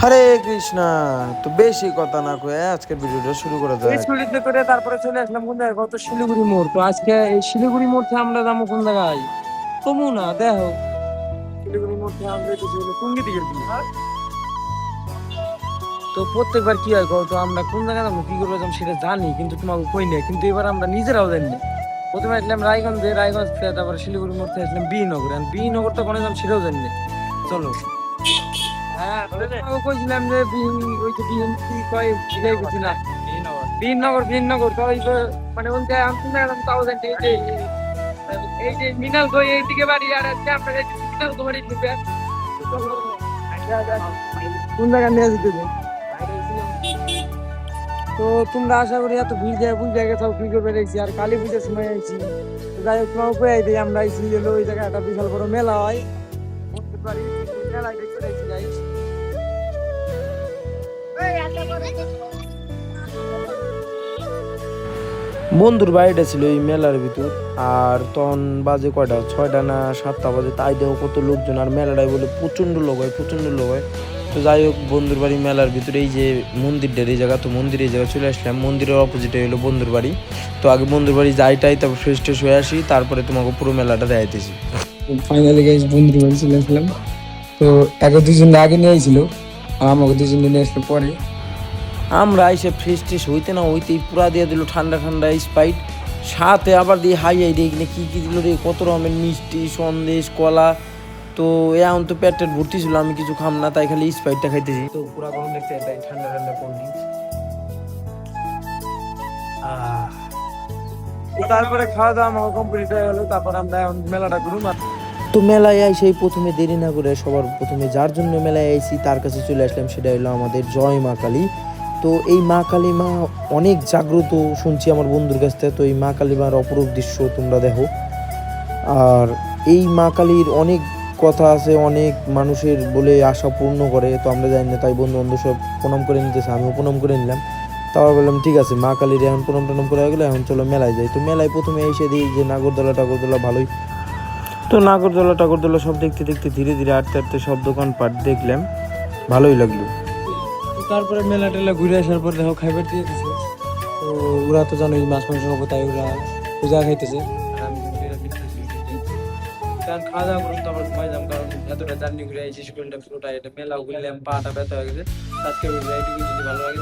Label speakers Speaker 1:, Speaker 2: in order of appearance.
Speaker 1: হরে কৃষ্ণা। তো বেশি কথা না কয়ে আজকের ভিডিওটা শুরু করা
Speaker 2: এই
Speaker 1: যাক।
Speaker 2: ছুটিতে করে তারপরে চলে আসলাম কোন জায়গায়, কত শিলিগুড়ি মোড়। তো আজকে এই শিলিগুড়ি মোড় থেকে আমরা যাবো কোন জায়গায়, না দেখো শিলিগুড়ি মোড় থেকে আমরা যেতেছি হলো টুঙ্গি দিকের দিকে। তো প্রত্যেকবার কি হয় তো আমরা কোন জায়গায় যাবো কি করবো যাবো সেটা জানি, কিন্তু তোমাকে কই না, কিন্তু এবার আমরা নিজেরাও জানি না। প্রথমে আসলাম রায়গঞ্জে, রায়গঞ্জ থেকে তারপরে শিলিগুড়ি মোড় থেকে আসলাম বিনগর, আর বিনগরটা কোনে যাবো সেটাও জানি না। চলো। হ্যাঁ তোমাকে কইছিলাম যে ওই যে বিহীন কি কয় বুঝাই গেছি না, বিনগর তো ওই যে মানে ওই যে আমি ম্যাডাম তাও জানি এই যে মিনাল কই এইদিকে বাড়ি, আর আজকে আমরা যাইতেছি মিনাল কো বাড়ি দিবে। কোন জায়গা নিয়ে যেতে তো তোমরা আশা করি এত ভিড় যায় বুঝ জায়গা সব কি করবে দেখছি, আর কালী পুজোর সময় আইছি। তো যাই হোক তোমাকে কই দিই আমরা আইছি হলো ওই জায়গায় একটা বিশাল বড় মেলা হয়, বলতে পারি মেলায় দেখতে আইছি গাইস।
Speaker 1: বন্ধুর বাড়িটা ছিল এই মেলার ভিতর। আর তখন বাজে কয়টা, 6টা না 7টা বাজে, তাই দেখো কত লোকজন। আর মেলাটাই বলে প্রচণ্ড লোক হয়, প্রচণ্ড লোক হয়। তো যাই হোক বন্ধুর বাড়ি মেলার ভিতরে এই যে মন্দিরটার এই জায়গা, তো মন্দির এই জায়গায় চলে আসলাম। মন্দিরের অপোজিটে হলো বন্ধুর বাড়ি। তো আগে বন্ধুর বাড়ি যাইটাই, তারপর ফ্রেশ ট্রেশ হয়ে আসি, তারপরে তোমাকে পুরো মেলাটা দেখাইতেছি।
Speaker 2: ফাইনালি গাইস বন্ধুর বাড়ি চলে আসলাম। তো একে দুজন আগে নিয়ে আইছিল, আর আমাকে দুজন নিয়ে আসলো পরে।
Speaker 1: আমরা এসে ফ্রেশ ট্রেশ হইতে না হইতেই পুরা দিয়ে দিল ঠান্ডা ঠান্ডা স্প্রাইট, সাথে আবার দিয়ে হাই হাই দিয়ে কিনে কী কী দিল রে, কত রকমের মিষ্টি সন্দেশ কলা। তো এখন তো পেট টেট ভর্তি ছিল, আমি কিছু খাম না, তাই খালি স্প্রাইটটা খাইতেছি। তো পুরা গরম দেখতে এটাই ঠান্ডা ঠান্ডা কোল্ড ড্রিঙ্কস।
Speaker 2: তারপরে খাওয়া দাওয়া আমার কমপ্লিট হয়ে গেল, তারপর আমরা এখন মেলাটা ঘুরুম।
Speaker 1: তো মেলায় সেই প্রথমে দেরি না করে সবার প্রথমে যার জন্য মেলায় আইছি তার কাছে চলে আসলাম, সেটা হলো আমাদের জয় মা কালী। তো এই মা কালী মা অনেক জাগ্রত শুনছি আমার বন্ধুর কাছ থেকে। তো এই মা কালী মার অপরূপ দৃশ্য তোমরা দেখো। আর এই মা কালীর অনেক কথা আছে, অনেক মানুষের বলে আশা পূর্ণ করে। তো আমরা জানি না, তাই বন্ধু বান্ধব সব প্রণাম করে নিতেছে, আমিও প্রণাম করে নিলাম। তারপর বললাম ঠিক আছে মা কালীর এখন প্রণাম টনাম করে গেলে এখন চলো মেলায় যাই। তো মেলায় প্রথমে এসে দিই যে নাগরদোলা টাগরদোলা ভালোই। তো নাগরদোলা টাগরদোলা সব দেখতে দেখতে ধীরে ধীরে আটতে আটতে সব দোকানপাট দেখলাম, ভালোই লাগলো।
Speaker 2: তারপরে মেলা টেলা ঘুরে আসার পর দেখো খাইবার দিয়ে দিছে। তো ওরা তো জানোই মাছ মাংস খাবো, তাই ওরা পূজা খাইতেছে। খাওয়া দাওয়া করুন, তারপর ঘুমাই যাম, কারণ এতটা জার্নি ঘুরে আইছি, শরীরটা পুরোটা এটা মেলা ঘুরলাম, পাটা ব্যথা হয়ে গেছে। আজকে এইটুকু যদি ভালো লাগে।